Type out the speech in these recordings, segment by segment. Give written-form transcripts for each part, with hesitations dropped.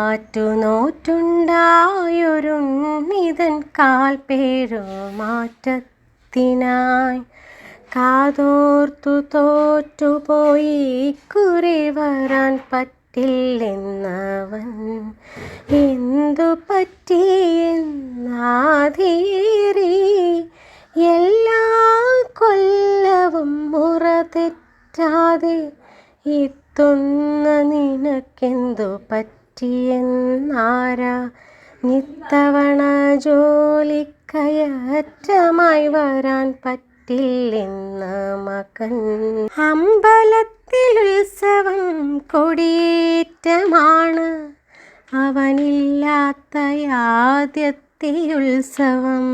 ആറ്റുനോറ്റുണ്ടായൊരുണ്ണിതൻ കാൽപേരുമാറ്റത്തിനായി കാതോർത്തു തോറ്റുപോയി കുറി വരാൻ പറ്റില്ലെന്നവൻ എന്തു പറ്റിയെന്നാധീറി എല്ലാ കൊല്ലവും മുറ തെറ്റാതെ എത്തുന്ന നിനക്കെന്തു പറ്റിയെന്നാരാ നിത്തവണ ജോലിക്കയറ്റമായി വരാൻ പറ്റില്ലെന്ന മകൻ. അമ്പലത്തിൽ ഉത്സവം കൊടിയേറ്റമാണ് അവനില്ലാത്ത ആദ്യത്തെ ഉത്സവം.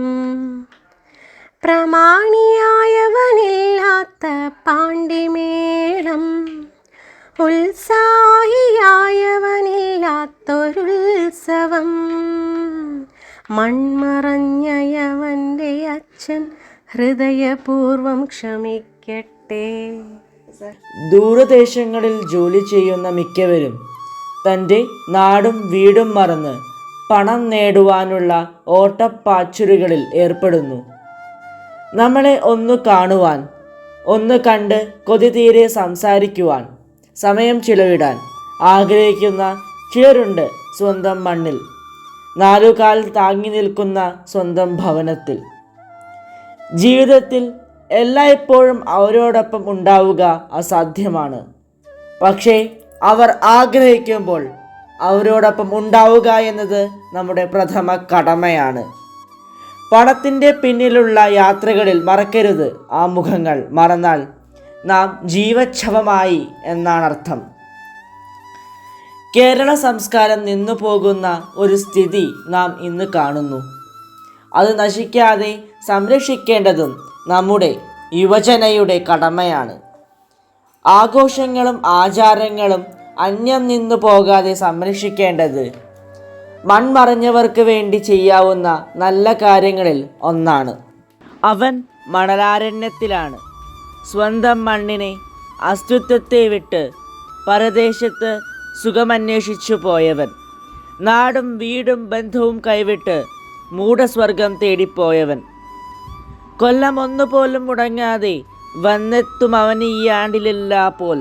പ്രമാണിയായവനില്ലാത്ത പാണ്ടിമേളം ഉത്സാഹിയായവനില്ലാത്തൊരുത്സവം. മൺമറഞ്ഞയവൻ്റെ അച്ഛൻ ഹൃദയപൂർവം ക്ഷമിക്കട്ടെ. ദൂരദേശങ്ങളിൽ ജോലി ചെയ്യുന്ന മിക്കവരും തൻ്റെ നാടും വീടും മറന്ന് പണം നേടുവാനുള്ള ഓട്ടപ്പാച്ചിലുകളിൽ ഏർപ്പെടുന്നു. നമ്മളെ ഒന്ന് കാണുവാൻ, ഒന്ന് കണ്ട് കൊതി തീരെ സംസാരിക്കുവാൻ, സമയം ചിലവിടാൻ ആഗ്രഹിക്കുന്ന ചിലരുണ്ട് സ്വന്തം മണ്ണിൽ, നാലുകാൽ താങ്ങി നിൽക്കുന്ന സ്വന്തം ഭവനത്തിൽ. ജീവിതത്തിൽ എല്ലായ്പ്പോഴും അവരോടൊപ്പം ഉണ്ടാവുക അസാധ്യമാണ്. പക്ഷേ അവർ ആഗ്രഹിക്കുമ്പോൾ അവരോടൊപ്പം ഉണ്ടാവുക എന്നത് നമ്മുടെ പ്രഥമ കടമയാണ്. പണത്തിൻ്റെ പിന്നിലുള്ള യാത്രകളിൽ മറക്കരുത് ആ മുഖങ്ങൾ. മറന്നാൽ നാം ജീവച്ഛവമായി എന്നാണർത്ഥം. കേരള സംസ്കാരം നിന്നു പോകുന്ന ഒരു സ്ഥിതി നാം ഇന്ന് കാണുന്നു. അത് നശിക്കാതെ സംരക്ഷിക്കേണ്ടതും നമ്മുടെ യുവജനയുടെ കടമയാണ്. ആഘോഷങ്ങളും ആചാരങ്ങളും അന്യം നിന്നു പോകാതെ സംരക്ഷിക്കേണ്ടത് മൺമറഞ്ഞവർക്ക് വേണ്ടി ചെയ്യാവുന്ന നല്ല കാര്യങ്ങളിൽ ഒന്നാണ്. അവൻ മണലാരണ്യത്തിലാണ് സ്വന്തം മണ്ണിനെ, അസ്തിത്വത്തെ വിട്ട് പരദേശത്ത് സുഖമന്വേഷിച്ചു പോയവൻ. നാടും വീടും ബന്ധവും കൈവിട്ട് മൂഢസ്വർഗം തേടിപ്പോയവൻ. കൊല്ലം ഒന്നുപോലും മുടങ്ങാതെ വന്നെത്തും അവൻ ഈ ആണ്ടിലെല്ലാ പോൽ.